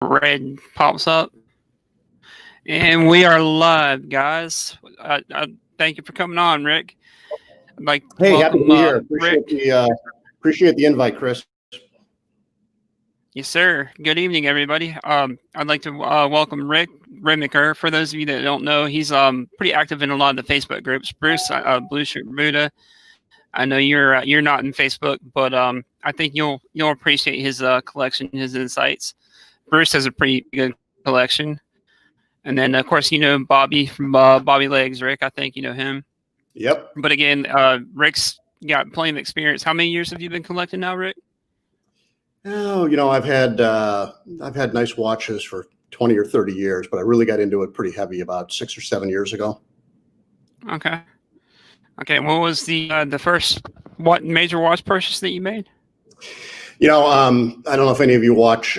red pops up. And we are live, guys. Thank you for coming on, Rick. I'd like to Hey, happy to be here. Appreciate the invite, Chris. Yes, sir. Good evening, everybody. I'd like to welcome Rick Remiker. For those of you that don't know, he's pretty active in a lot of the Facebook groups. Bruce, Blueshirt Buddah. I know you're not in Facebook, but I think you'll appreciate his collection, his insights. Bruce has a pretty good collection. And then, of course, you know Bobby from Bobby Legs, Rick. I think you know him. Yep. But again, Rick's got plenty of experience. How many years have you been collecting now, Rick? Oh, you know, I've had nice watches for 20 or 30 years, but I really got into it pretty heavy about 6 or 7 years ago. Okay. What was the first major watch purchase that you made? You know, I don't know if any of you watch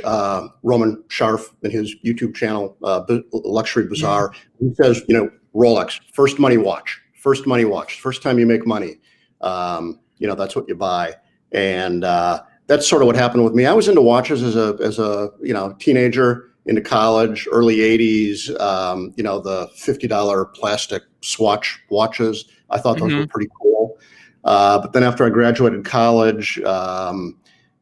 Roman Sharf and his YouTube channel, Luxury Bazaar. He says, you know, Rolex, first money watch, first time you make money. You know, that's what you buy. And that's sort of what happened with me. I was into watches as a you know, teenager, into college, early 80s, you know, the $50 plastic swatch watches. I thought those were pretty cool. But then after I graduated college,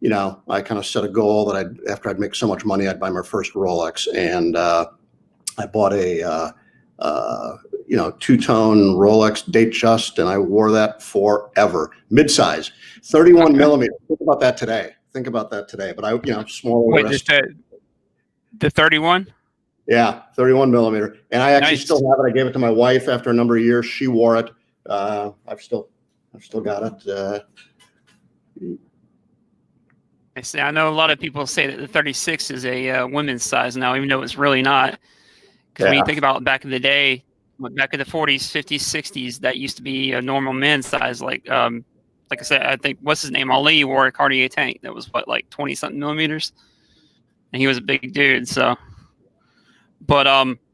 you know, I kind of set a goal that after I'd make so much money, I'd buy my first Rolex. And I bought a, you know, two-tone Rolex Datejust, and I wore that forever. Mid-size, 31 millimeter. Think about that today. But I, you know, smaller. Wait, just the 31? Yeah, 31 millimeter. And I actually Nice. still have it. I gave it to my wife after a number of years. She wore it. I've still got it. I see. I know a lot of people say that the 36 is a women's size now, even though it's really not. Because when you think about back in the day, back in the 40s, 50s, 60s, that used to be a normal men's size. Like I said, I think what's his name? Ali wore a Cartier tank that was what, like 20-something millimeters, and he was a big dude. So, but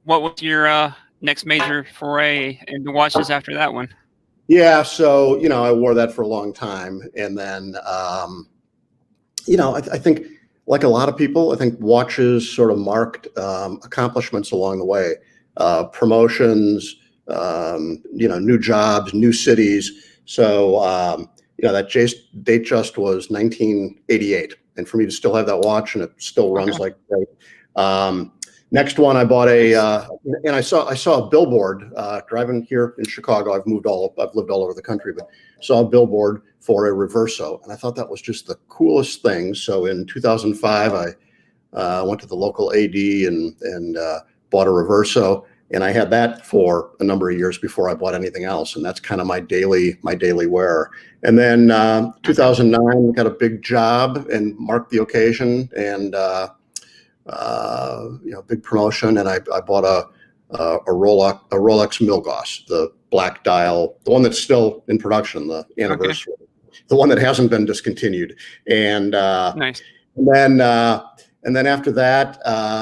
what was your next major foray into watches after that one? Yeah, so you know, I wore that for a long time, and then you know, I think like a lot of people, I think watches sort of marked accomplishments along the way, promotions, you know, new jobs, new cities. So you know, that Datejust was 1988, and for me to still have that watch and it still runs like great. Next one, I bought and I saw a billboard driving here in Chicago. I've lived all over the country, but saw a billboard for a Reverso, and I thought that was just the coolest thing. So in 2005, I went to the local AD and bought a Reverso, and I had that for a number of years before I bought anything else, and that's kind of my daily wear. And then 2009, got a big job and marked the occasion, and you know, big promotion, and I bought a Rolex Milgauss, the black dial, the one that's still in production, the anniversary, the one that hasn't been discontinued. And Nice. And then after that,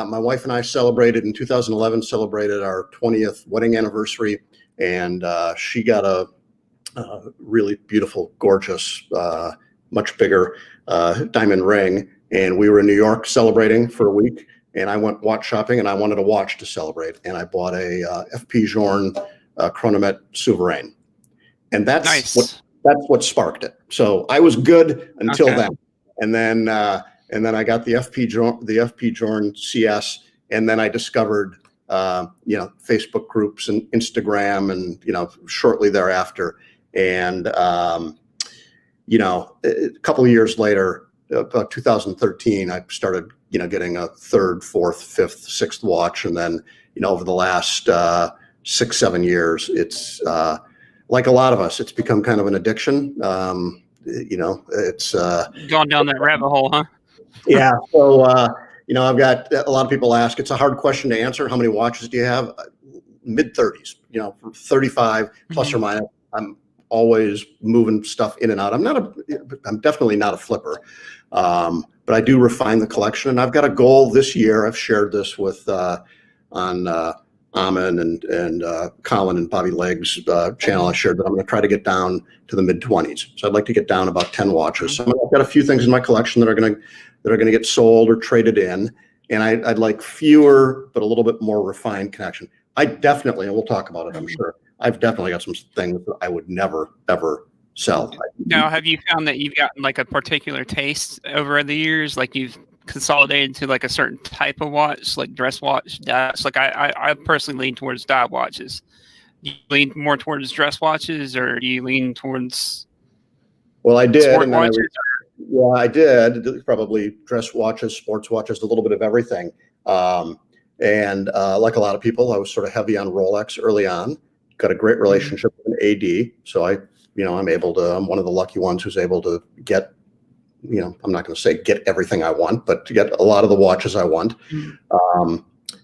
my wife and I in 2011 celebrated our 20th wedding anniversary, and she got a really beautiful, gorgeous, much bigger diamond ring. And we were in New York celebrating for a week, and I went watch shopping, and I wanted a watch to celebrate, and I bought a FP Journe Chronomet Souverain, and that's nice. What sparked it. So I was good until then, and then I got the FP Journe CS, and then I discovered you know, Facebook groups and Instagram, and you know, shortly thereafter, and you know, a couple of years later. About 2013, I started, you know, getting a third, fourth, fifth, sixth watch, and then, you know, over the last 6-7 years, it's like a lot of us, it's become kind of an addiction. You know, it's gone down that rabbit hole, huh? Yeah. So you know, I've got a lot of people ask. It's a hard question to answer. How many watches do you have? Mid-30s. You know, 35 plus or minus. I'm always moving stuff in and out. I'm definitely not a flipper. But I do refine the collection, and I've got a goal this year. I've shared this with on Amin and Colin and Bobby Legs channel. I shared that I'm going to try to get down to the mid-20s. So I'd like to get down about 10 watches. So I've got a few things in my collection that are going to get sold or traded in. and I'd like fewer but a little bit more refined connection. I definitely, and we'll talk about it, I'm sure, I've definitely got some things that I would never ever sell. Now, have you found that you've gotten like a particular taste over the years, like you've consolidated to like a certain type of watch, like dress watch, dives? Like I personally lean towards dive watches. Do you lean more towards dress watches, or do you lean towards Well, I did, sport and then watches? I did probably dress watches, sports watches, a little bit of everything. And like a lot of people, I was sort of heavy on Rolex early on. Got a great relationship with an AD, so I'm one of the lucky ones who's able to get, I'm not going to say get everything I want, but to get a lot of the watches I want.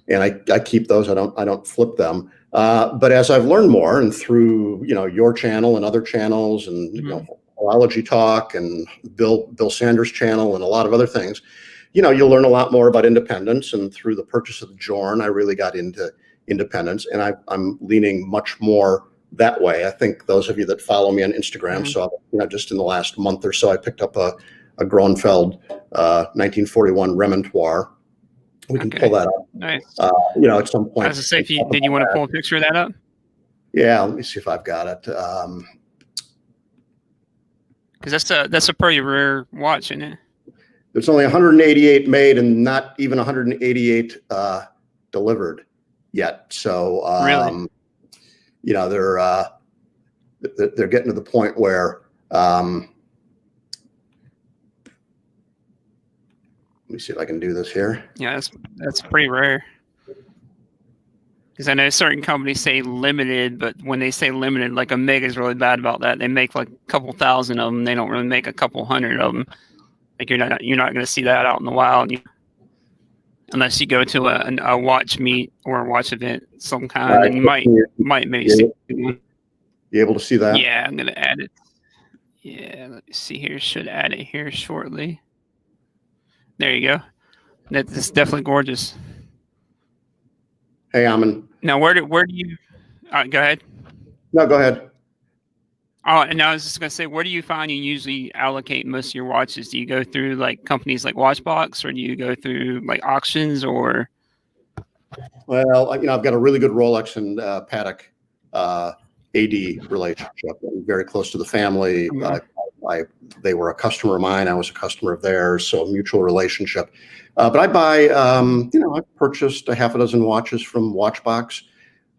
And I keep those. I don't flip them. But as I've learned more, and through your channel and other channels, and Horology Talk and Bill Sanders' channel and a lot of other things, you'll learn a lot more about independence. And through the purchase of the Jorn, I really got into independence, and I'm leaning much more that way. I think those of you that follow me on Instagram saw, just in the last month or so, I picked up a Gronfeld 1941 Remontoire. We can pull that up. Nice. At some point. As I say, did you want to pull a picture of that up? Yeah, let me see if I've got it. Because that's a pretty rare watch, isn't it? There's only 188 made, and not even 188 delivered yet. So really? They're getting to the point where let me see if I can do this here. Yeah, that's pretty rare. Because I know certain companies say limited, but when they say limited, like Omega's really bad about that. They make like a couple thousand of them. They don't really make a couple hundred of them. Like you're not going to see that out in the wild, unless you go to a watch meet or a watch event of some kind. And you might maybe see one. You able to see that? Yeah, I'm going to add it. Yeah, let me see here. Should add it here shortly. There you go. That's definitely gorgeous. Hey, Amin. Now, where do you? Go ahead. No, go ahead. Oh, and I was just gonna say, where do you find you usually allocate most of your watches? Do you go through like companies like Watchbox, or do you go through like auctions, or? Well, I've got a really good Rolex and Patek AD relationship. I'm very close to the family. They were a customer of mine. I was a customer of theirs, so a mutual relationship. But I buy, I've purchased a half a dozen watches from Watchbox.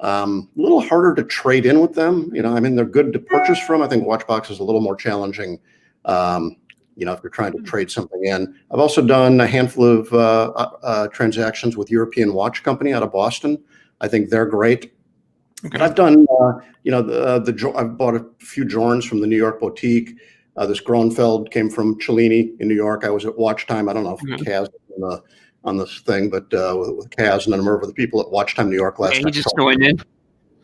A little harder to trade in with them. They're good to purchase from. I think Watchbox is a little more challenging, if you're trying to trade something in. I've also done a handful of transactions with European Watch Company out of Boston. I think they're great. Okay. But I've done, I've bought a few Jorns from the New York boutique. This Gronfeld came from Cellini in New York. I was at Watch Time. I don't know if Kaz on this thing, but with Kaz and a number of the people at Watch Time New York last night. You just joined in.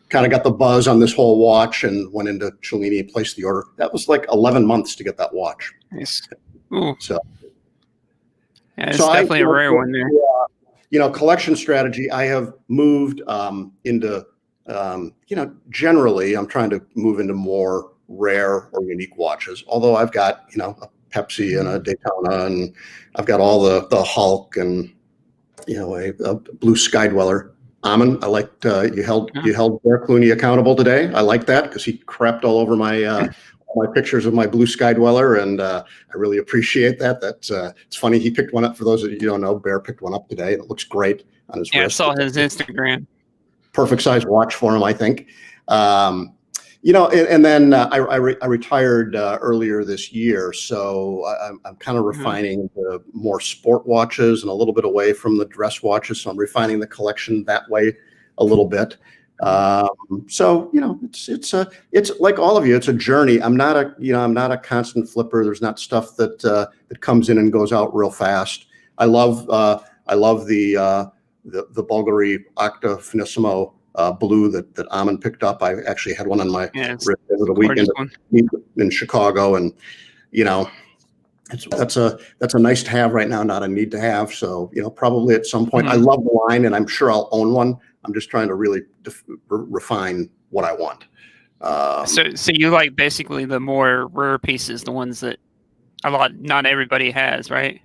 Kind of got the buzz on this whole watch and went into Cellini and placed the order. That was like 11 months to get that watch. Nice. Ooh. So, it's definitely a rare one there. Collection strategy. I have moved into, generally I'm trying to move into more rare or unique watches. Although I've got, a Pepsi and a Daytona, and I've got all the Hulk and, a blue Sky Dweller. Amin, I liked you held Bear Clooney accountable today. I like that because he crapped all over my pictures of my blue Sky Dweller, and I really appreciate that. That's it's funny. He picked one up. For those of you who don't know, Bear picked one up today, and it looks great on his wrist. I saw his Instagram. Perfect size watch for him, I think. And then I retired earlier this year, so I'm kind of refining the more sport watches and a little bit away from the dress watches. So I'm refining the collection that way a little bit. So it's like all of you. It's a journey. I'm not a constant flipper. There's not stuff that comes in and goes out real fast. I love the Bulgari Octa Finissimo blue that Amin picked up. I actually had one on my wrist over the weekend in Chicago, and that's a nice to have right now, not a need to have. So probably at some point, I love the line, and I'm sure I'll own one. I'm just trying to really refine what I want. So you like basically the more rare pieces, the ones that not everybody has, right?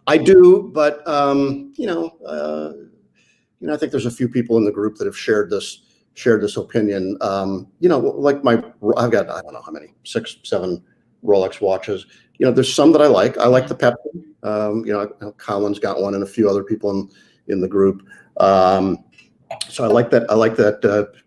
I do, but I think there's a few people in the group that have shared this opinion. Like I've got, I don't know how many, 6, 7 Rolex watches. There's some that I like. I like the Pepsi. Colin's got one, and a few other people in the group. So I like that.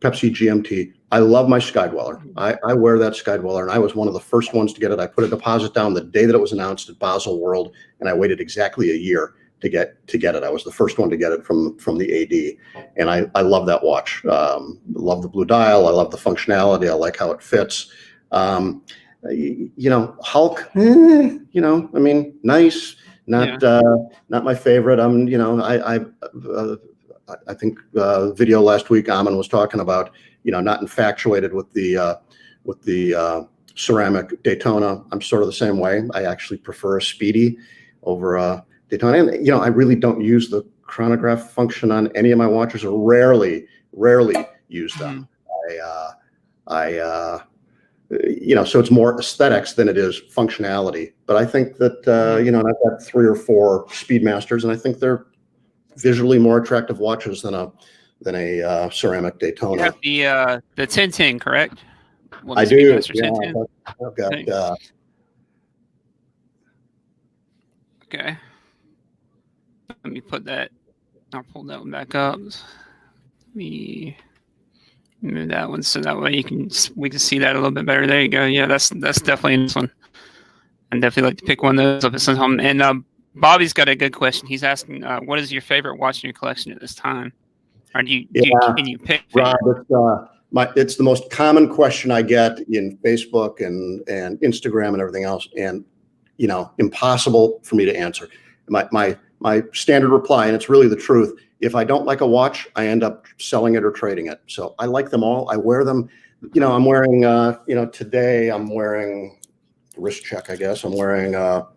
Pepsi GMT. I love my Skydweller. I wear that Skydweller, and I was one of the first ones to get it. I put a deposit down the day that it was announced at Basel World, and I waited exactly a year to get it. I was the first one to get it from the AD, and I love that watch. Love the blue dial. I love the functionality. I like how it fits. Hulk. Nice. Not my favorite. I think video last week, Amin was talking about, not infatuated with the ceramic Daytona. I'm sort of the same way. I actually prefer a Speedy over a Daytona. And, I really don't use the chronograph function on any of my watches, or rarely use them. So it's more aesthetics than it is functionality. But I think that, I've got 3 or 4 Speedmasters, and I think they're visually more attractive watches than a ceramic Daytona. You have the 1010, correct? I do. Yeah, I've got. Okay. Let me put that. I'll pull that one back up. Let me move that one so that way we can see that a little bit better. There you go. Yeah, that's definitely in this one. I'd definitely like to pick one of those up at some time. And Bobby's got a good question. He's asking, what is your favorite watch in your collection at this time? Or can you pick? Rob, it's the most common question I get in Facebook and Instagram and everything else, and impossible for me to answer. My standard reply, and it's really the truth: if I don't like a watch, I end up selling it or trading it. So I like them all. I wear them. I'm wearing. Today I'm wearing wrist check. I guess I'm wearing a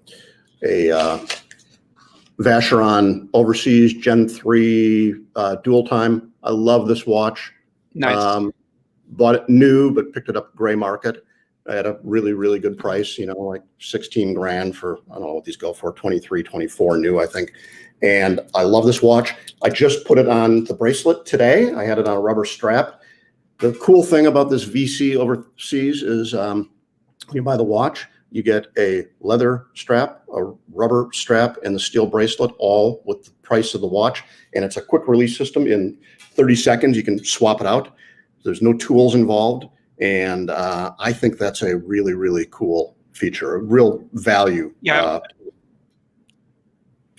Vacheron Overseas Gen 3 dual time. I love this watch. Nice. Bought it new, but picked it up gray market at a really, really good price, like 16 grand for, I don't know what these go for, 23, 24 new, I think. And I love this watch. I just put it on the bracelet today. I had it on a rubber strap. The cool thing about this VC Overseas is you buy the watch, you get a leather strap, a rubber strap, and the steel bracelet, all with the price of the watch. And it's a quick release system. In 30 seconds, you can swap it out. There's no tools involved. And I think that's a really, really cool feature, a real value. Yeah.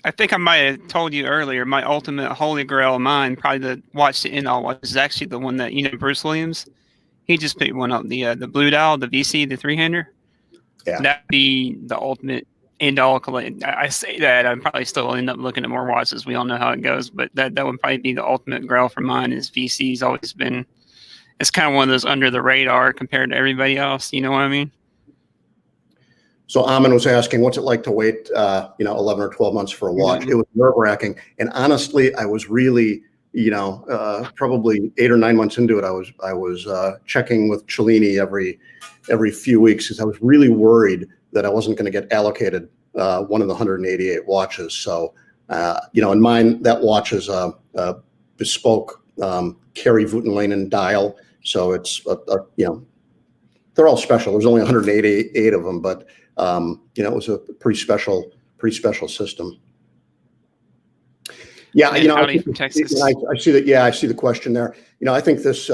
I think I might have told you earlier, my ultimate holy grail of mine, probably the watch to end all watch, is actually the one that, Bruce Williams, he just picked one up, the blue dial, the VC, the 3-hander. Yeah. That'd be the ultimate end all collection. I say that, I'd probably still end up looking at more watches. We all know how it goes, but that would probably be the ultimate grail for mine. Is VC's always been, it's kind of one of those under the radar compared to everybody else. You know what I mean? So Amin was asking, what's it like to wait, 11 or 12 months for a watch? Mm-hmm. It was nerve-wracking. And honestly, I was really, probably 8 or 9 months into it, I was checking with Cellini every few weeks, because I was really worried that I wasn't going to get allocated one of the 188 watches. So, in mine, that watch is a bespoke Kerry Voutilanen dial. So it's, they're all special. There's only 188 of them, but it was a pretty special system. Yeah, from Texas. I see that. Yeah, I see the question there. I think this,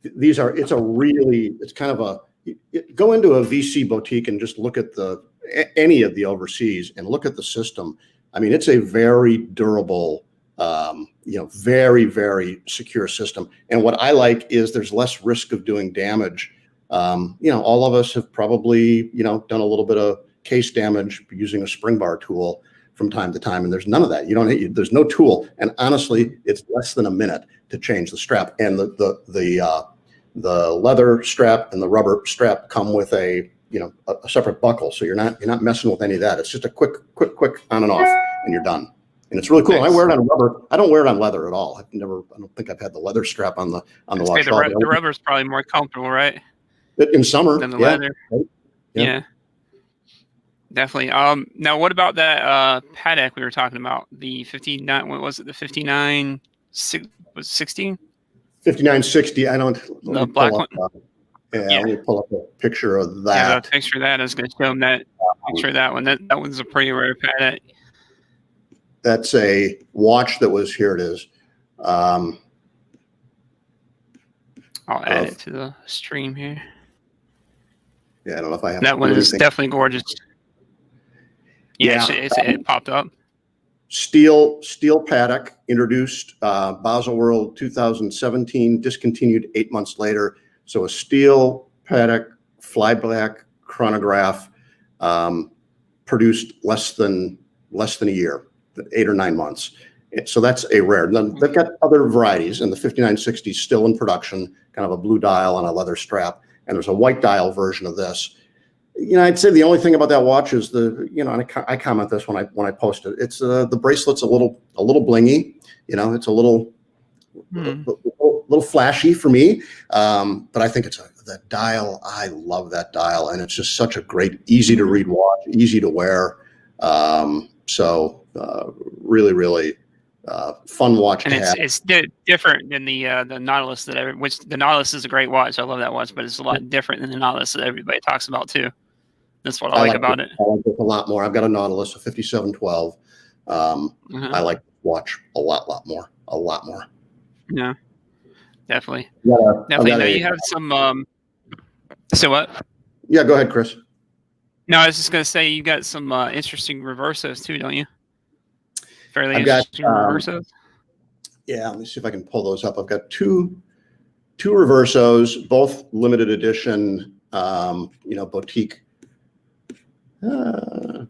it's kind of go into a VC boutique and just look at any of the Overseas and look at the system. I mean, it's a very durable, very, very secure system. And what I like is there's less risk of doing damage. All of us have probably, done a little bit of case damage using a spring bar tool from time to time, and there's none of that. There's no tool, and honestly, it's less than a minute to change the strap. And the leather strap and the rubber strap come with a separate buckle, so you're not messing with any of that. It's just a quick on and off, and you're done. And it's really cool. Nice. I wear it on rubber. I don't wear it on leather at all. I don't think I've had the leather strap on the watch. The rubber is probably more comfortable, right? In summer, than the leather. Right? Yeah. Definitely. Now what about that Patek we were talking about? The 59. What was it? The 59 was 16. 5960. I don't. Let The me pull black up. one. Yeah, let me pull up a picture of Yeah, that. the picture of that. I was going to show them that picture of that one. That one's a pretty rare Patek. That's a watch that was, here it is. I'll add it to the stream here. Yeah, I don't know if I have. That one is definitely gorgeous. Yeah, it popped up. Steel Patek, introduced Basel World 2017, discontinued 8 months later. So a steel Patek fly black chronograph, produced less than a year, 8 or 9 months. So that's a rare. Then they've got other varieties, and the 5960 is still in production, kind of a blue dial on a leather strap, and there's a white dial version of this. You know, I'd say the only thing about that watch is and I comment this when I post it. It's the bracelet's a little blingy. You know, it's a little flashy for me. But I think that dial. I love that dial, and it's just such a great, easy to read watch, easy to wear. Really fun watch and to have. It's different than the Nautilus which the Nautilus is a great watch. I love that watch, but it's a lot different than the Nautilus that everybody talks about too. That's what I like about it. I like it a lot more. I've got a Nautilus, a 5712. I like the watch a lot more. Yeah, definitely. Definitely. Now you have some. So what? Yeah, go ahead, Chris. No, I was just gonna say you got some interesting reversos too, don't you? Fairly interesting reversos. Yeah, let me see if I can pull those up. I've got two reversos, both limited edition.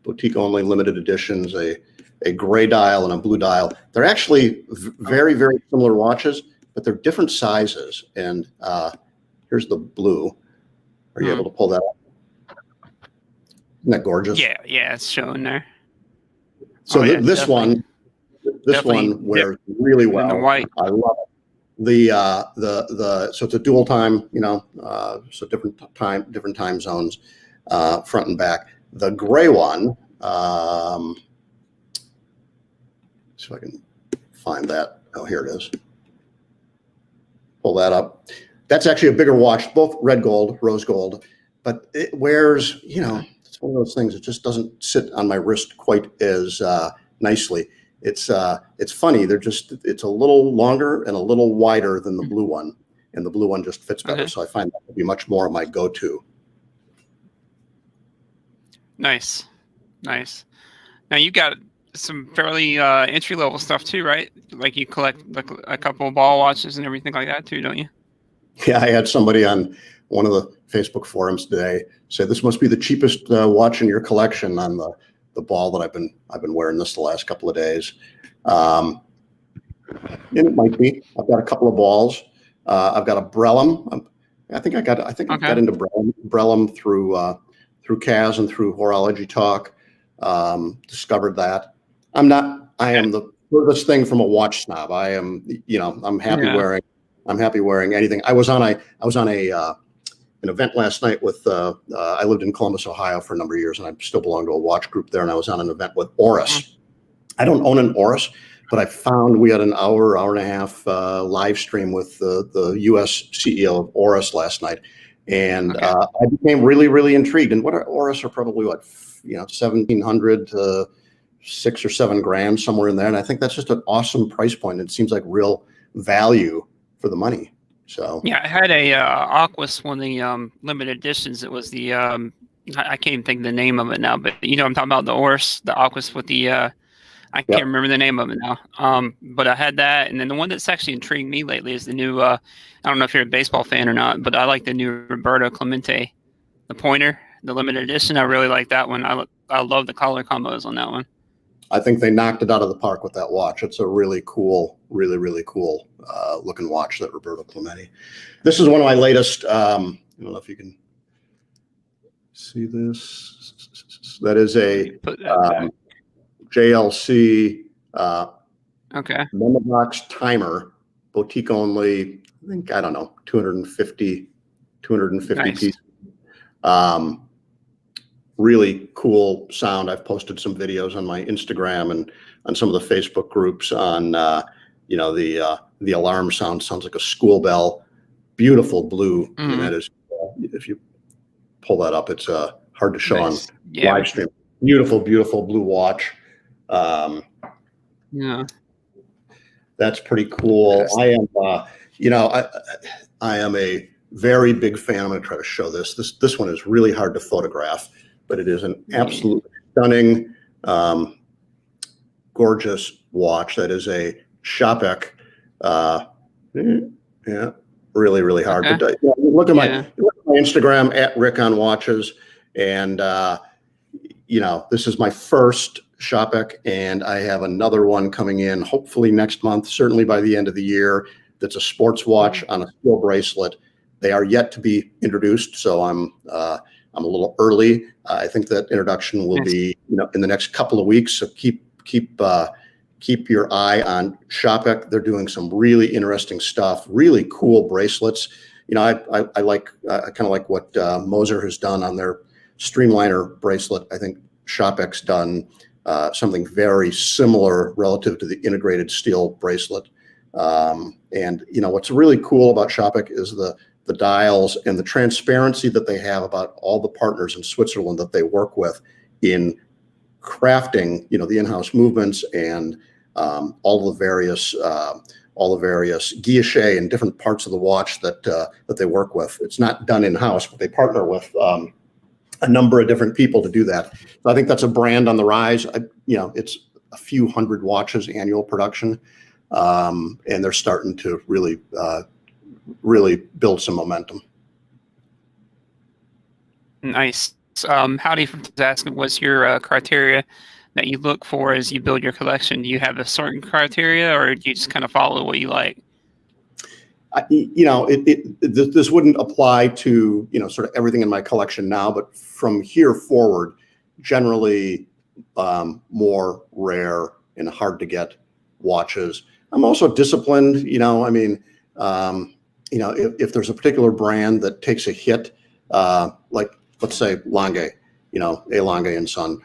Boutique only limited editions, a gray dial and a blue dial. They're actually very, very similar watches, but they're different sizes. And here's the blue. Are you able to pull that up? Isn't that gorgeous? Yeah, it's showing there. So this one wears really well. The white. I love it. So it's a dual time, so different time zones, front and back. The gray one, so I can find that. Oh, here it is. Pull that up. That's actually a bigger watch, both red gold, rose gold, but it wears, it's one of those things that just doesn't sit on my wrist quite as nicely. It's funny. It's a little longer and a little wider than the blue one, and the blue one just fits better. So I find that to be much more of my go-to. Nice. Now you got some fairly entry-level stuff too, right? Like you collect like a couple of ball watches and everything like that too, don't you? Yeah, I had somebody on one of the Facebook forums today say this must be the cheapest watch in your collection on the ball that I've been wearing this the last couple of days. And it might be. I've got a couple of balls. I've got a Brellum. I think I got into Brellum through Kaz and through Horology Talk. Discovered that. I am the furthest thing from a watch snob. I am, I'm happy wearing anything. I was on an event last night with, I lived in Columbus, Ohio for a number of years, and I still belong to a watch group there. And I was on an event with Oris. I don't own an Oris, but I found we had an hour and a half live stream with the U.S. CEO of Oris last night. And I became really, really intrigued. And Oris are probably 1,700 to 6 or 7 grand, somewhere in there. And I think that's just an awesome price point. It seems like real value for the money. So yeah, I had a Aquas, one of the limited editions. It was the I can't even think of the name of it now, but I'm talking about the Oris, the Aquas with the I can't remember the name of it now. But I had that, and then the one that's actually intrigued me lately is the new. I don't know if you're a baseball fan or not, but I like the new Roberto Clemente, the pointer, the limited edition. I really like that one. I love the color combos on that one. I think they knocked it out of the park with that watch. It's a really cool, really cool looking watch, that Roberto Clemente. This is one of my latest. I don't know if you can see this. That is a JLC Memobox timer, boutique only. I think, I don't know, 250 nice. pieces. really cool sound. I've posted some videos on my Instagram and on some of the Facebook groups on, you know, the alarm sounds like a school bell. Beautiful blue. I mean, that is, if you pull that up, it's hard to show on live stream. Beautiful, beautiful blue watch. Yeah, that's pretty cool. I am, you know, I am a very big fan. I'm going to try to show this. This one is really hard to photograph, but it is an absolutely stunning, gorgeous watch. That is a Shopek. Yeah, really, really hard. Okay. But look at my Instagram at Rick on Watches, and you know, this is my first Shopek, and I have another one coming in hopefully next month, certainly by the end of the year. That's a sports watch on a steel bracelet. They are yet to be introduced, so I'm a little early. I think that introduction will be, you know, in the next couple of weeks. So keep your eye on Shopek. They're doing some really interesting stuff, really cool bracelets. You know, I kind of like what Moser has done on their Streamliner bracelet. I think Shopek's done something very similar relative to the integrated steel bracelet. And you know, what's really cool about Shopek is the dials and the transparency that they have about all the partners in Switzerland that they work with in crafting, you know, the in-house movements and all the various guilloche and different parts of the watch that they work with. It's not done in-house, but they partner with a number of different people to do that. So I think that's a brand on the rise. You know, it's a few hundred watches annual production, and they're starting to really build some momentum. Nice. Howdy from asking, what's your criteria that you look for as you build your collection? Do you have a certain criteria, or do you just kind of follow what you like? You know, this wouldn't apply to, you know, sort of everything in my collection now, but from here forward, generally more rare and hard to get watches. I'm also disciplined, you know, I mean, you know, if there's a particular brand that takes a hit, like let's say Lange, you know, A. Lange and Son,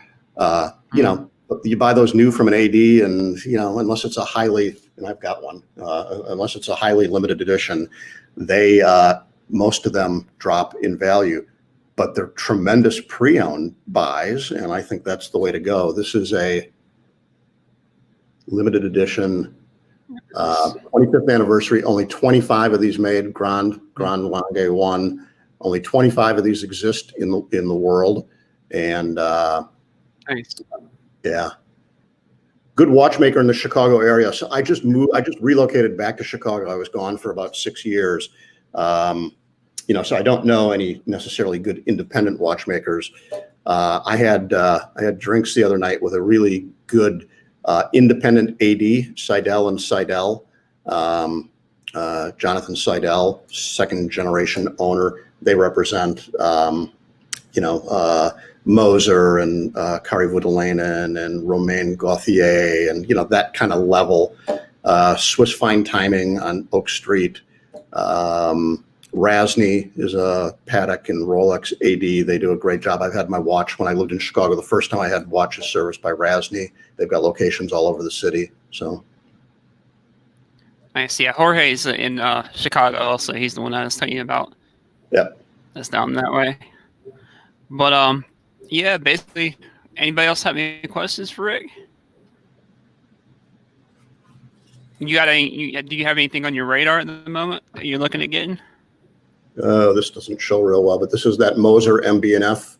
you know, you buy those new from an AD, and you know, unless it's a highly, and I've got one, unless it's a highly limited edition, they most of them drop in value, but they're tremendous pre-owned buys, and I think that's the way to go. This is a limited edition, 25th anniversary. Only 25 of these made. Grand Lange 1. Only 25 of these exist in the world, and nice. Yeah, good watchmaker in the Chicago area. So I just relocated back to Chicago. I was gone for about 6 years. You know, so I don't know any necessarily good independent watchmakers. I had drinks the other night with a really good independent AD, Seidel and Seidel, Jonathan Seidel, second generation owner. They represent, you know, Moser and Kari Voutilainen and Romain Gauthier, and you know, that kind of level. Swiss Fine Timing on Oak Street. Rasny is a Patek and Rolex AD. They do a great job. I've had my watch when I lived in Chicago. The first time I had watches serviced by Rasny. They've got locations all over the city. So Nice. Yeah, Jorge's in Chicago also. He's the one I was telling you about. Yeah, that's down that way. But yeah, basically, anybody else have any questions for Rick? Do you have anything on your radar at the moment that you're looking at getting? This doesn't show real well, but this is that Moser MB&F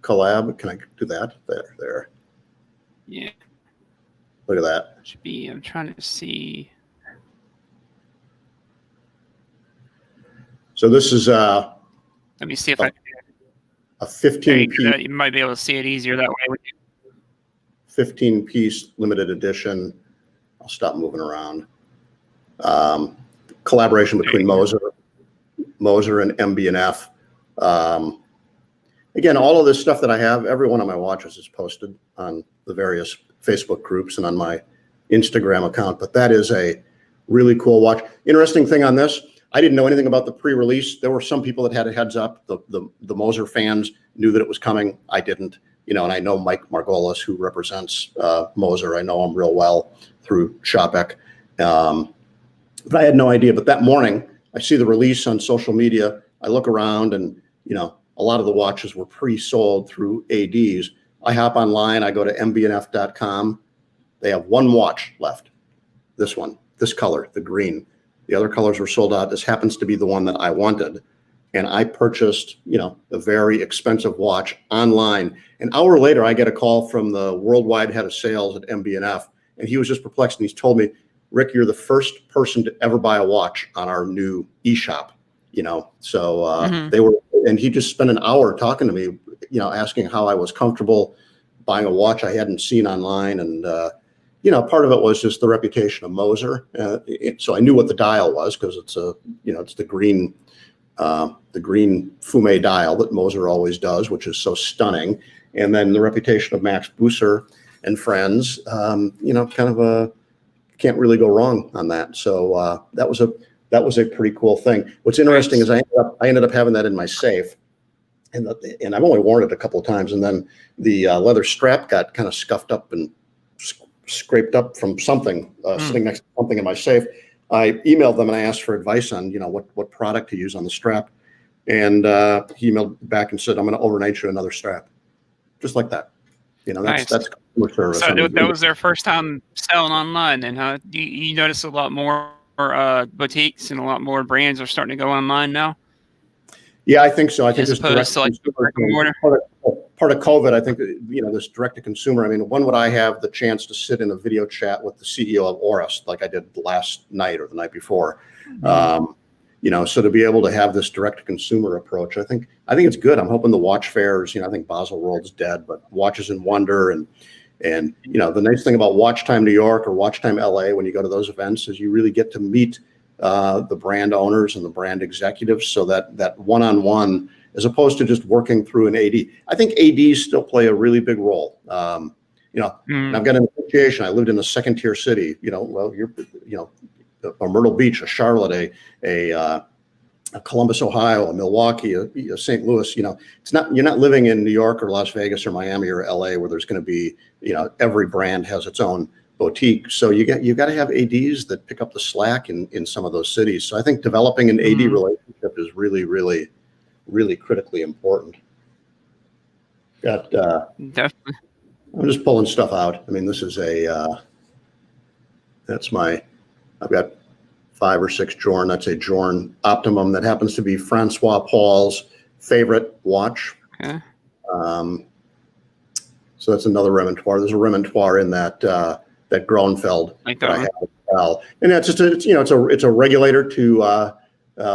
collab. Can I do that? There. Yeah. Look at that. Should be. I'm trying to see. So this is let me see if I can. A 15-piece. You might be able to see it easier that way. 15-piece limited edition. I'll stop moving around. Collaboration between Moser and MB&F. Again, all of this stuff that I have, every one of my watches is posted on the various Facebook groups and on my Instagram account. But that is a really cool watch. Interesting thing on this, I didn't know anything about the pre-release. There were some people that had a heads up. The Moser fans, knew that it was coming. I didn't, and I know Mike Margolis, who represents Moser. I know him real well through Shopek. But I had no idea. But that morning, I see the release on social media. I look around and, a lot of the watches were pre-sold through ADs. I hop online. I go to mbnf.com. They have one watch left. This one, this color, the green. The other colors were sold out. This happens to be the one that I wanted. And I purchased, a very expensive watch online. An hour later, I get a call from the worldwide head of sales at MBNF. And he was just perplexed. And he's told me, Rick, you're the first person to ever buy a watch on our new e-shop, So they were, and he just spent an hour talking to me, asking how I was comfortable buying a watch I hadn't seen online. And, part of it was just the reputation of Moser. So I knew what the dial was because it's it's the green fume dial that Moser always does, which is so stunning. And then the reputation of Max Busser and friends, can't really go wrong on that. So that was a pretty cool thing. What's interesting is I ended up having that in my safe, and I've only worn it a couple of times. And then the leather strap got kind of scuffed up and scraped up from something sitting next to something in my safe. I emailed them and I asked for advice on what product to use on the strap, and he emailed back and said, "I'm going to overnight you another strap," just like that. That's customer service. So that was their first time selling online, and huh? You notice a lot more boutiques and a lot more brands are starting to go online now. Yeah, I think so. I think as opposed to like part of COVID. I think this direct to consumer. I mean, when would I have the chance to sit in a video chat with the CEO of Oris like I did last night or the night before? So to be able to have this direct to consumer approach, I think it's good. I'm hoping the watch fairs. I think Basel World's dead, but Watches in Wonder and the nice thing about Watch Time New York or Watch Time LA when you go to those events is you really get to meet the brand owners and the brand executives, so that one-on-one, as opposed to just working through an AD. I think ADs still play a really big role. And I've got an appreciation. I lived in a second tier city. A Myrtle Beach, a Charlotte, a Columbus, Ohio, a Milwaukee, a St. Louis. You're not living in New York or Las Vegas or Miami or LA where there's going to be every brand has its own boutique. So you got to have ADs that pick up the slack in some of those cities. So I think developing an AD relationship is really, really, really critically important. Definitely. I'm just pulling stuff out. I mean, this is I've got 5 or 6 Journe. That's a Journe Optimum that happens to be Francois Paul's favorite watch. Okay. So that's another remontoire. There's a remontoire in that Gronfeld like that I that have as well. And that's just it's a regulator to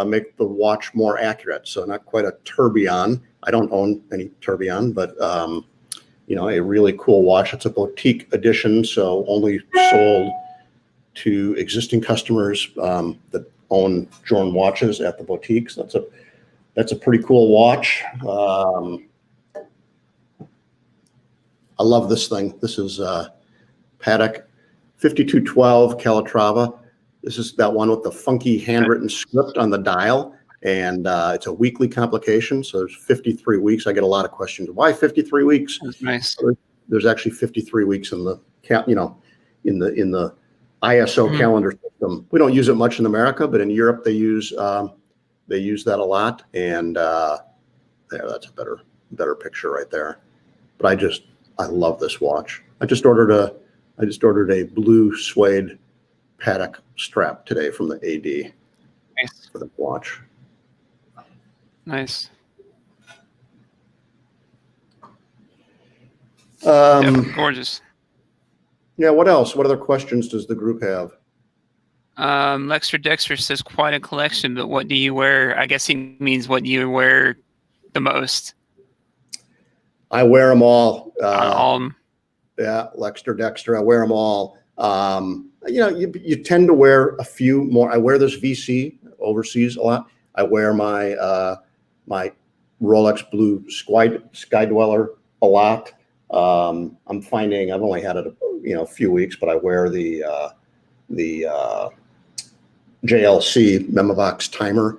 make the watch more accurate. So not quite a tourbillon. I don't own any tourbillon, but a really cool watch. It's a boutique edition, so only sold to existing customers that own Journe watches at the boutiques. That's a pretty cool watch. I love this thing. This is Patek 5212 Calatrava. This is that one with the funky handwritten script on the dial, and it's a weekly complication. So there's 53 weeks. I get a lot of questions. Why 53 weeks? That's nice. There's actually 53 weeks in the in the ISO calendar system. We don't use it much in America, but in Europe they use that a lot. And that's a better picture right there. But I love this watch. I just ordered a blue suede Patek strap today from the AD for the watch. Nice. Gorgeous. Yeah, what else? What other questions does the group have? Lexter Dexter says quite a collection, but what do you wear? I guess he means what do you wear the most? I wear them all. Yeah, Lexter Dexter, I wear them all. You tend to wear a few more. I wear this VC overseas a lot. I wear my my Rolex Blue Sky Dweller a lot. I'm finding I've only had it a few weeks, but I wear the JLC Memovox timer.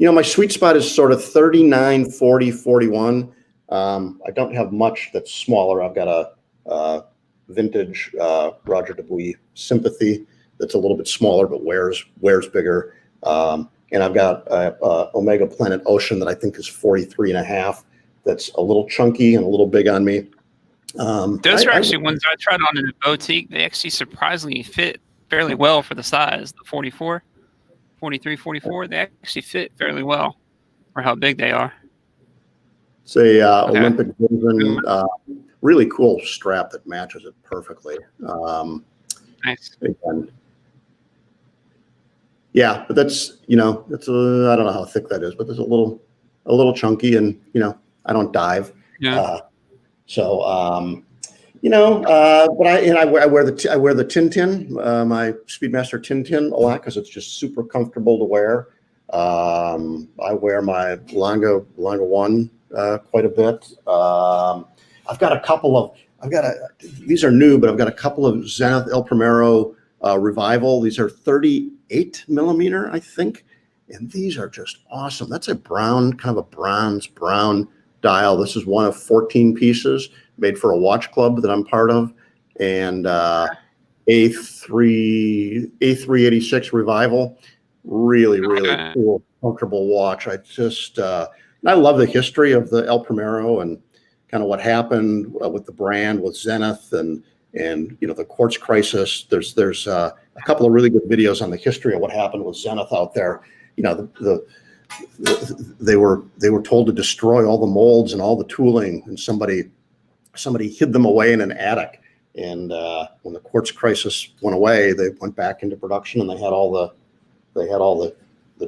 My sweet spot is sort of 39, 40, 41. I don't have much that's smaller. I've got a vintage Roger Dubuis Sympathy that's a little bit smaller but wears bigger. And I've got a Omega Planet Ocean that I think is 43 and a half. That's a little chunky and a little big on me. Those are actually ones I tried on in the boutique. They actually surprisingly fit fairly well for the size. The 44, 43, 44, they actually fit fairly well for how big they are. It's a Olympic version, really cool strap that matches it perfectly. Nice. Again, yeah, but that's, you know, it's I don't know how thick that is, but it's a little chunky, and, you know, I don't dive. Yeah. You know, but I wear the Tintin, my Speedmaster Tintin a lot because it's just super comfortable to wear. I wear my Longa 1 quite a bit. I've got a couple of, these are new, but I've got a couple of Zenith El Primero Revival. These are 38 millimeter, I think. And these are just awesome. That's a brown, kind of a bronze brown dial. This is one of 14 pieces made for a watch club that I'm part of. And A386 Revival. Really, really cool, comfortable watch. I just, I love the history of the El Primero and kind of what happened with the brand, with Zenith, and you know, the quartz crisis. There's a couple of really good videos on the history of what happened with Zenith out there. You know, they were told to destroy all the molds and all the tooling, and somebody hid them away in an attic. And when the quartz crisis went away, they went back into production, and they had all the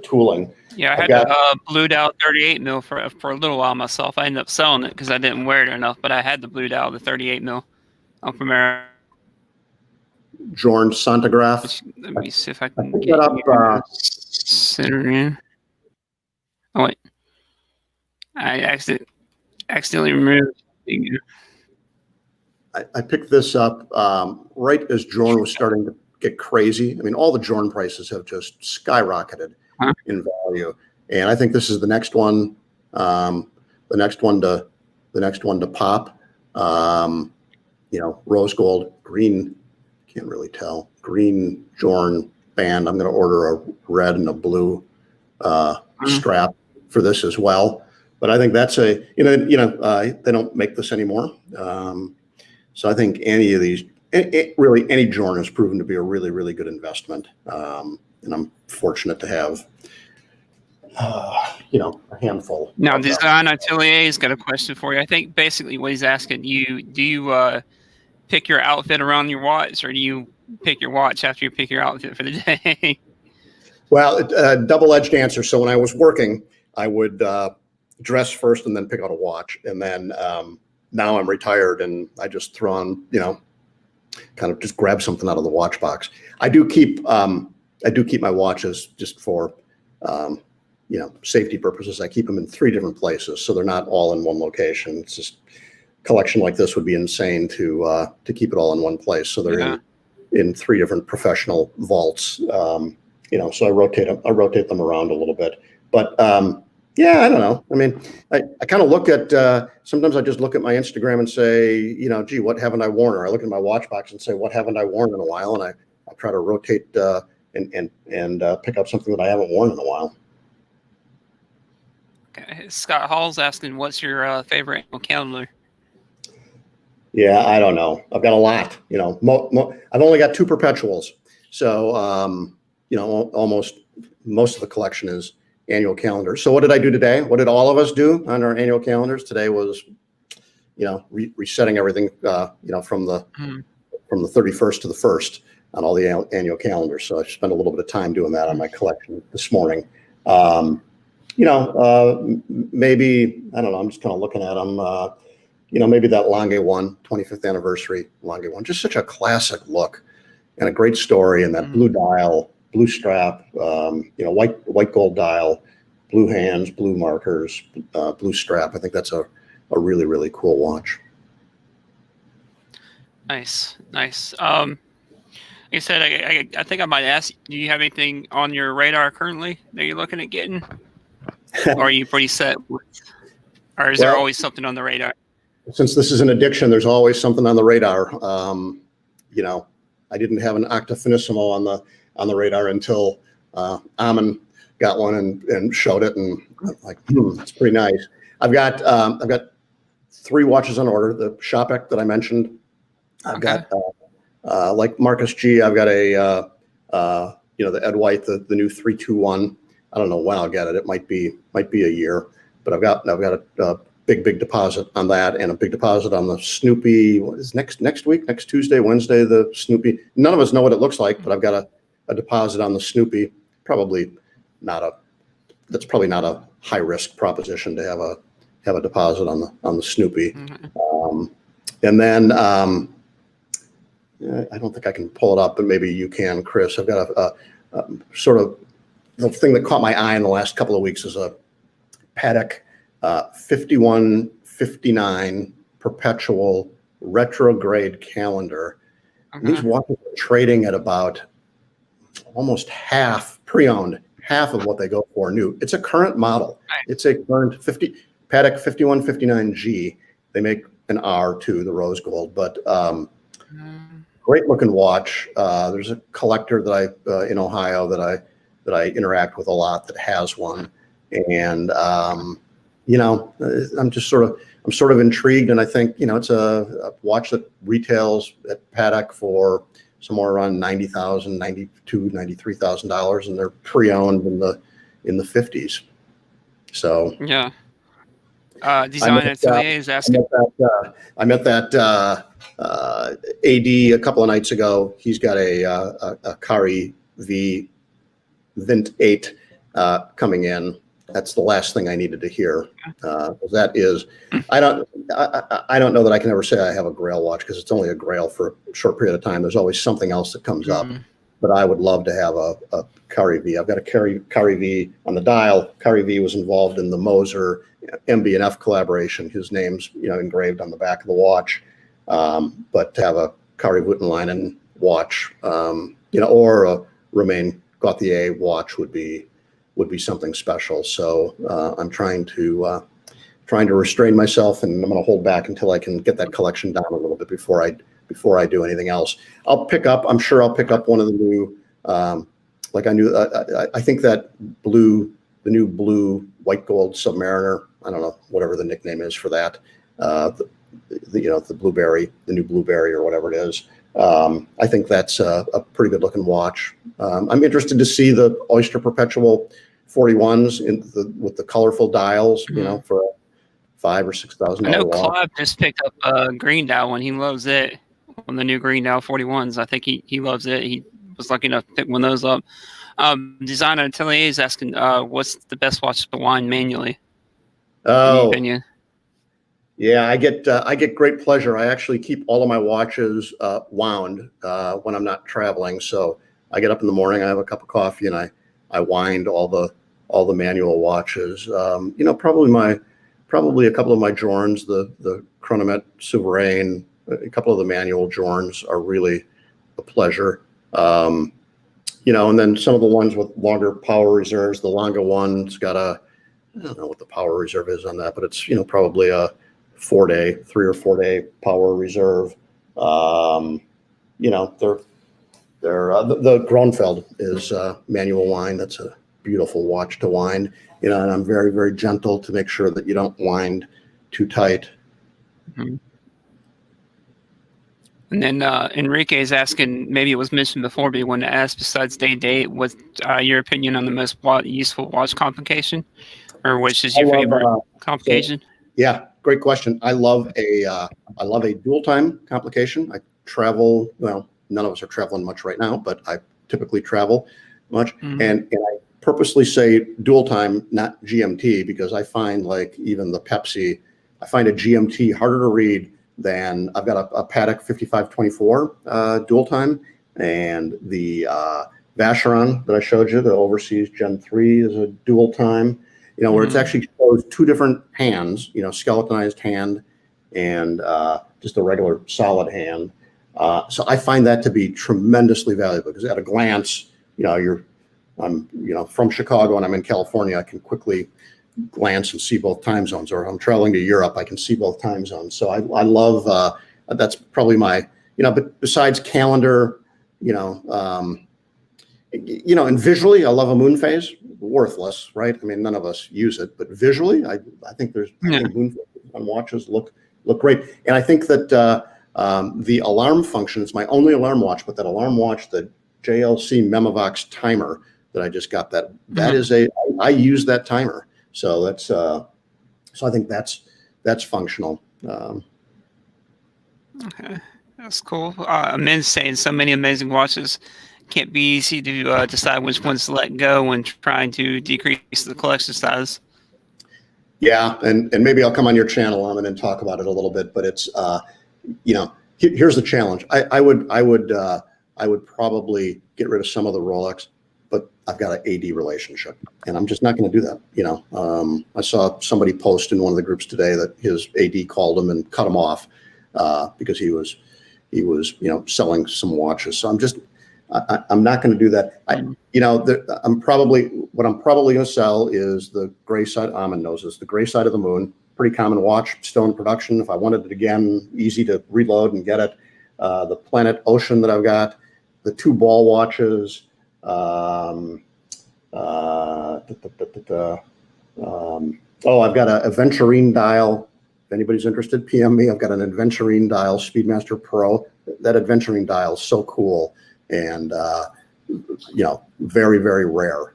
tooling. Yeah, I had a blued out 38 mil for a little while myself. I ended up selling it because I didn't wear it enough, but I had the blued out, the 38 mil on Primera. Jorn Santagraph. Let me see if I can get that up. Center in. Oh wait, I accidentally removed. I picked this up right as Jorn was starting to get crazy. I mean, all the Jorn prices have just skyrocketed in value, and I think this is the next one. The next one to pop. You know, rose gold, green. Can't really tell. Green Jorn band. I'm going to order a red and a blue strap for this as well. But I think that's they don't make this anymore. So I think any of these, really any Jorn has proven to be a really, really good investment. And I'm fortunate to have, you know, a handful. Now, Design Atelier's got a question for you. I think basically what he's asking you, do you pick your outfit around your watch, or do you pick your watch after you pick your outfit for the day? Well, double-edged answer. So when I was working, I would dress first and then pick out a watch. And then now I'm retired and I just throw on, you know, kind of just grab something out of the watch box. I do keep my watches just for, you know, safety purposes. I keep them in 3 different places, so they're not all in one location. It's just collection like this would be insane to keep it all in one place. So they're in 3 different professional vaults. You know, so I rotate them around a little bit. But yeah, I don't know. I mean, I kind of look at sometimes I just look at my Instagram and say, you know, gee, what haven't I worn? Or I look at my watch box and say, what haven't I worn in a while? And I try to rotate and pick up something that I haven't worn in a while. Okay. Scott Hall's asking, what's your favorite annual calendar? Yeah, I don't know. I've got a lot. You know, I've only got 2 perpetuals, so you know, almost most of the collection is annual calendar. So what did I do today? What did all of us do on our annual calendars? Today was, you know, resetting everything. You know, from the 31st to the 1st on all the annual calendars. So I spent a little bit of time doing that on my collection this morning. You know, maybe, I don't know. I'm just kind of looking at them. You know, maybe that Lange 1, 25th anniversary Lange 1, just such a classic look and a great story. And that blue dial, blue strap, you know, white gold dial, blue hands, blue markers, blue strap. I think that's a really, really cool watch. Nice. Like I said, I think I might ask, do you have anything on your radar currently that you're looking at getting? Or are you pretty set with? or is there always something on the radar? Since this is an addiction, there's always something on the radar. You know, I didn't have an Octafinissimo on the radar until Amin got one and showed it, and I'm like, it's pretty nice. I've got 3 watches on order. The Shopek that I mentioned. I've got like Marcus G. I've got a the Ed White, the new 321. I don't know when I'll get it. It might be a year, but I've got a big deposit on that, and a big deposit on the Snoopy. What is next week? Next Tuesday, Wednesday, the Snoopy. None of us know what it looks like, but I've got a deposit on the Snoopy. That's probably not a high risk proposition to have a deposit on the Snoopy. And then I don't think I can pull it up, but maybe you can, Chris. I've got a sort of the thing that caught my eye in the last couple of weeks is a Patek 5159 perpetual retrograde calendar. These watches are trading at about almost half pre-owned, half of what they go for new. It's a current model. It's a current Patek 5159G. They make an R too, the rose gold, but great looking watch. There's a collector that I in Ohio that I interact with a lot that has one, and I'm sort of intrigued, and I think it's a watch that retails at Patek for somewhere around $90,000, $92,000, $93,000, and they're pre-owned in the 50s. So yeah. Design Atelier is asking. I met that AD a couple of nights ago. He's got a Kari V Vint 8 coming in. That's the last thing I needed to hear. That is, I don't know that I can ever say I have a Grail watch, because it's only a Grail for a short period of time. There's always something else that comes up. But I would love to have a Kari V. I've got a Kari V on the dial. Kari V was involved in the Moser MB&F collaboration. His name's engraved on the back of the watch. But to have a Kari Voutilainen watch, or a Romain Gauthier watch would be something special. So I'm trying to restrain myself, and I'm going to hold back until I can get that collection down a little bit before I do anything else. I'm sure I'll pick up one of the new, I think that the new blue white gold Submariner. I don't know, whatever the nickname is for that. The blueberry, the new blueberry, or whatever it is. I think that's a pretty good looking watch. I'm interested to see the Oyster Perpetual 41s with the colorful dials, for a $5,000 or $6,000 I know watch. Clive just picked up a Green Dial one. He loves it. On the new Green Dial 41s, I think he loves it. He was lucky enough to pick one of those up. Designer Atelier is asking, what's the best watch to wind manually? In your opinion? Yeah, I get great pleasure. I actually keep all of my watches wound when I'm not traveling. So I get up in the morning, I have a cup of coffee, and I wind all the manual watches. Probably a couple of my Jorns, the Chronomet Souverain, a couple of the manual Jorns are really a pleasure. And then some of the ones with longer power reserves. The Longa one's got I don't know what the power reserve is on that, but it's probably a 3 or 4 day power reserve. The Gronfeld is manual wind. That's a beautiful watch to wind. And I'm very, very gentle to make sure that you don't wind too tight. Mm-hmm. And then Enrique is asking, maybe it was mentioned before, but he wanted to ask, besides day-date, what's your opinion on the most useful watch complication? Or which is your favorite complication? Yeah, great question. I love a dual time complication. I travel, well, none of us are traveling much right now, but I typically travel much. Mm-hmm. And I purposely say dual time, not GMT, because I find, like, even the Pepsi, I find a GMT harder to read than I've got a Patek 5524 dual time, and the Vacheron that I showed you, the Overseas Gen 3 is a dual time, where it's actually shows 2 different hands, skeletonized hand and just a regular solid hand. So I find that to be tremendously valuable, because at a glance, I'm from Chicago and I'm in California, I can quickly glance and see both time zones, or if I'm traveling to Europe, I can see both time zones. So I love, that's probably my, but besides calendar, and visually, I love a moon phase. Worthless, right? I mean, none of us use it, but visually, I think I think moon phases on watches look great. And I think that the alarm function, it's my only alarm watch, but that alarm watch, the JLC Memovox timer that I just got, that is I use that timer. So that's so I think that's functional. Okay, that's cool. Amin's saying so many amazing watches. Can't be easy to decide which ones to let go when trying to decrease the collection size. Yeah, and maybe I'll come on your channel, Amin, and talk about it a little bit. But it's here's the challenge. I would probably get rid of some of the Rolex, but I've got an AD relationship, and I'm just not going to do that. I saw somebody post in one of the groups today that his AD called him and cut him off because he was selling some watches. So I'm not going to do that. What I'm probably going to sell is the gray side. Amin knows this, the gray side of the moon. Pretty common watch, still in production. If I wanted it again, easy to reload and get it. The Planet Ocean that I've got, the 2 ball watches. I've got a Aventurine dial. If anybody's interested, PM me. I've got an Aventurine dial, Speedmaster Pro. That Aventurine dial is so cool. And very, very rare,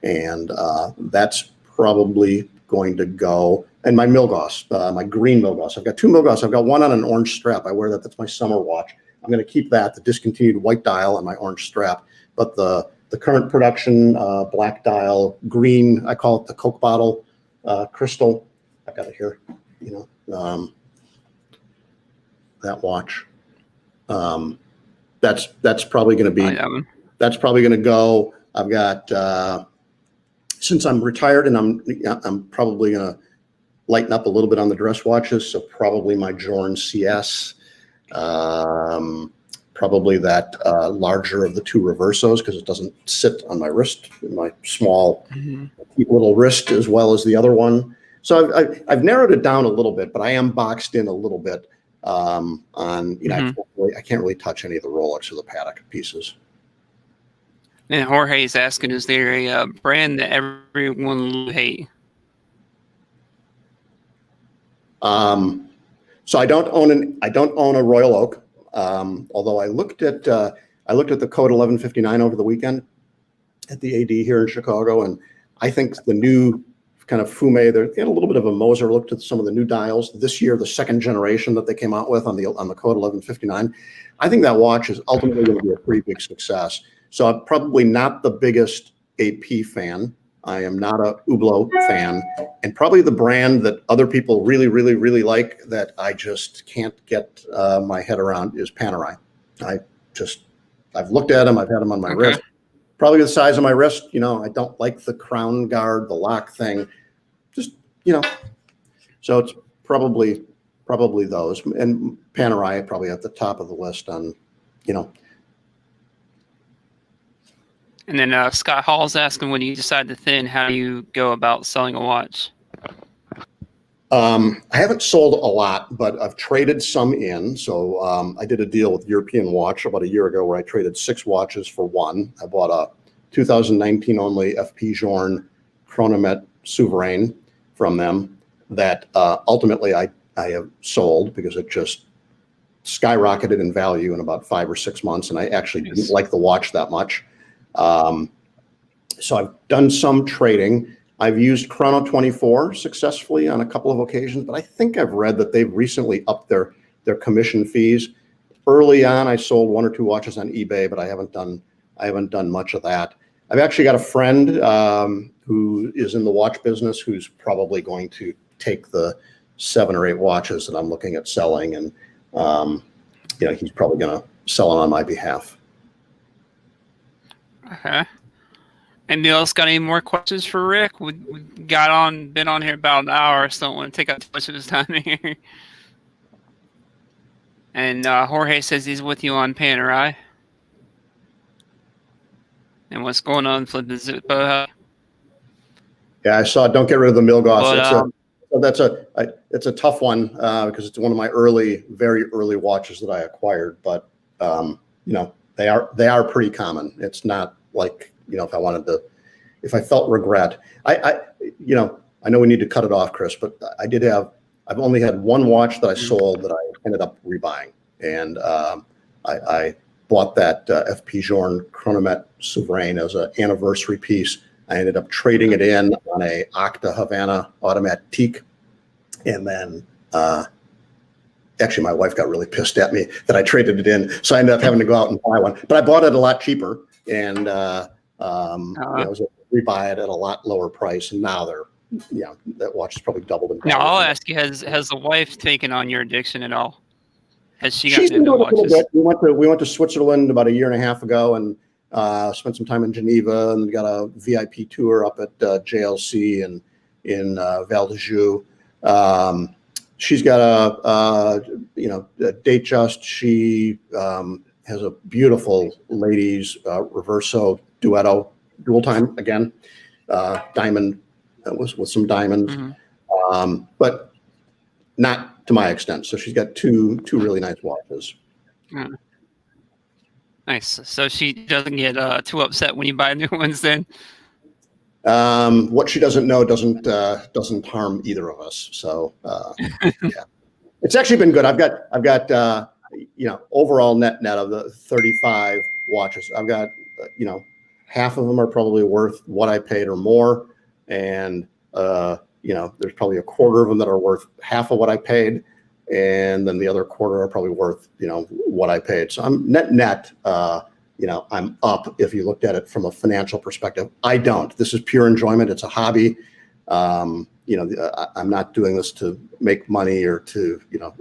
and that's probably going to go. And my Milgauss, my green Milgauss, I've got 2 Milgauss. I've got one on an orange strap. I wear that. That's my summer watch. I'm going to keep that, the discontinued white dial and my orange strap. But the current production black dial, green, I call it the Coke bottle crystal. I got it here. That watch. That's probably going to be, that's probably going to go. I've got, since I'm retired and I'm probably going to lighten up a little bit on the dress watches. So probably my Jorn CS, probably that larger of the 2 Reversos, because it doesn't sit on my wrist, my small little wrist, as well as the other one. So I've narrowed it down a little bit, but I am boxed in a little bit. I can't really touch any of the Rolex or the Patek pieces. And Jorge is asking, is there a brand that everyone will hate? So I don't own a Royal Oak. Although I looked at the Code 1159 over the weekend at the AD here in Chicago, and I think the new kind of Fume, they had a little bit of a Moser look to some of the new dials this year, the 2nd generation that they came out with on the Code 1159. I think that watch is ultimately going to be a pretty big success. So I'm probably not the biggest AP fan. I am not a Hublot fan, and probably the brand that other people really, really, really like that I just can't get my head around is Panerai. I've looked at them. I've had them on my wrist. Probably the size of my wrist. I don't like the crown guard, the lock thing. So it's probably those, and Panerai probably at the top of the list on, And then Scott Hall's asking, when you decide to thin, how do you go about selling a watch? I haven't sold a lot, but I've traded some in. So I did a deal with European Watch about a year ago where I traded 6 watches for 1. I bought a 2019 only FP Journe Chronomet Souverain from them that ultimately I have sold because it just skyrocketed in value in about 5 or 6 months, and I actually didn't like the watch that much. So I've done some trading. I've used Chrono 24 successfully on a couple of occasions, but I think I've read that they've recently upped their commission fees. Early on, I sold 1 or 2 watches on eBay, but I haven't done much of that. I've actually got a friend who is in the watch business who's probably going to take the 7 or 8 watches that I'm looking at selling, and he's probably going to sell them on my behalf. Okay. Anybody else got any more questions for Rick? We been on here about an hour, so don't want to take up too much of his time here. And Jorge says he's with you on Panerai. And what's going on, Flippin' Zippo? Yeah, I saw. Don't get rid of the Milgauss. But, It's a tough one because it's one of my very early watches that I acquired. But you know, they are pretty common. It's not like, you know, if I felt regret, you know, I know we need to cut it off, Chris, but I've only had one watch that I sold that I ended up rebuying, and I bought that FP Journe Chronomet Souverain as an anniversary piece. I ended up trading it in on a Octa Havana Automatique, and then actually my wife got really pissed at me that I traded it in, so I ended up having to go out and buy one. But I bought it a lot cheaper, and you know, I was able to rebuy it at a lot lower price, and now that watch is probably doubled in value. Now I'll ask you: Has the wife taken on your addiction at all? Has she She's gotten been into doing a watches? little bit. We went to Switzerland about a year and a half ago, and spent some time in Geneva, and got a VIP tour up at JLC and in Val d'Ajou. She's got a Datejust. She has a beautiful ladies Reverso Duetto dual time again, diamond with some diamonds, but not to my extent. So she's got two really nice watches. Nice. So she doesn't get too upset when you buy new ones then? What she doesn't know doesn't harm either of us. So yeah, it's actually been good. I've got you know, overall net of the 35 watches, I've got you know, half of them are probably worth what I paid or more, and you know, there's probably a quarter of them that are worth half of what I paid, and then the other quarter are probably worth, you know, what I paid. So I'm net. You know, I'm up if you looked at it from a financial perspective. I don't. This is pure enjoyment. It's a hobby. You know, I'm not doing this to make money or to, you know,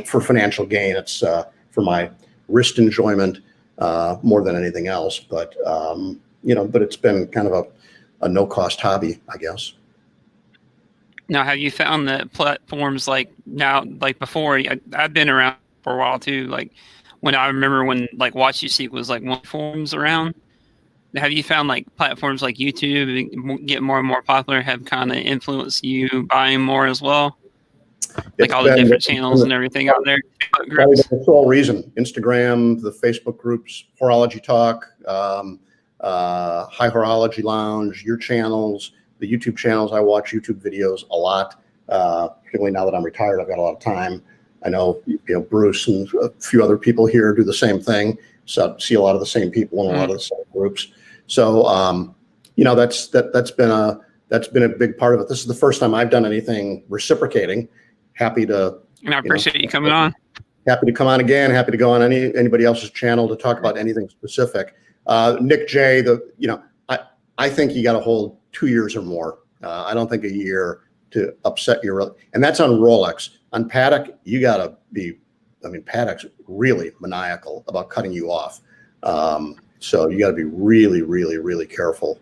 for financial gain. It's for my wrist enjoyment more than anything else. But you know, but it's been kind of a no-cost hobby, I guess. Now, have you found that platforms like before? I've been around for a while too. Like when I remember when like Watch You Seek was like one forums around. Have you found like platforms like YouTube get more and more popular, have kind of influenced you buying more as well? Like all the different channels and everything out there. That's the sole reason. Instagram, the Facebook groups, Horology Talk, High Horology Lounge, your channels, the YouTube channels. I watch YouTube videos a lot. Particularly now that I'm retired, I've got a lot of time. I know, you know, Bruce and a few other people here do the same thing. So see a lot of the same people in a lot of the same groups. So you know, that's been a big part of it. This is the first time I've done anything reciprocating. Happy to. And I appreciate you coming on. Happy to come on again. Happy to go on anybody else's channel to talk about anything specific. Nick J, you know, I think you got to hold 2 years or more. I don't think a year to upset your, and that's on Rolex. On Patek, you got to be, I mean, Patek's really maniacal about cutting you off. So you got to be really, really, really careful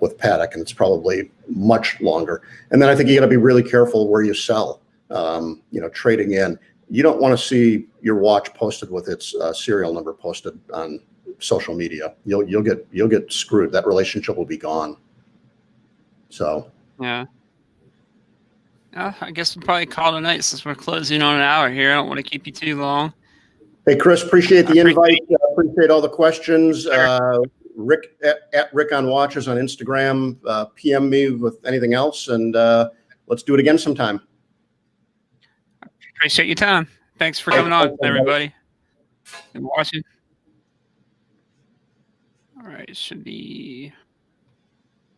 with Patek, and it's probably much longer. And then I think you got to be really careful where you sell. You know, trading in. You don't want to see your watch posted with its serial number posted on social media. You'll get screwed. That relationship will be gone. So yeah. I guess we'll probably call it a night since we're closing on an hour here. I don't want to keep you too long. Hey, Chris, appreciate the invite. Appreciate all the questions. Sure. Rick at Rick on Watches on Instagram. PM me with anything else, and let's do it again sometime. Appreciate your time. Thanks for coming on, everybody, and watching. All right, it should be.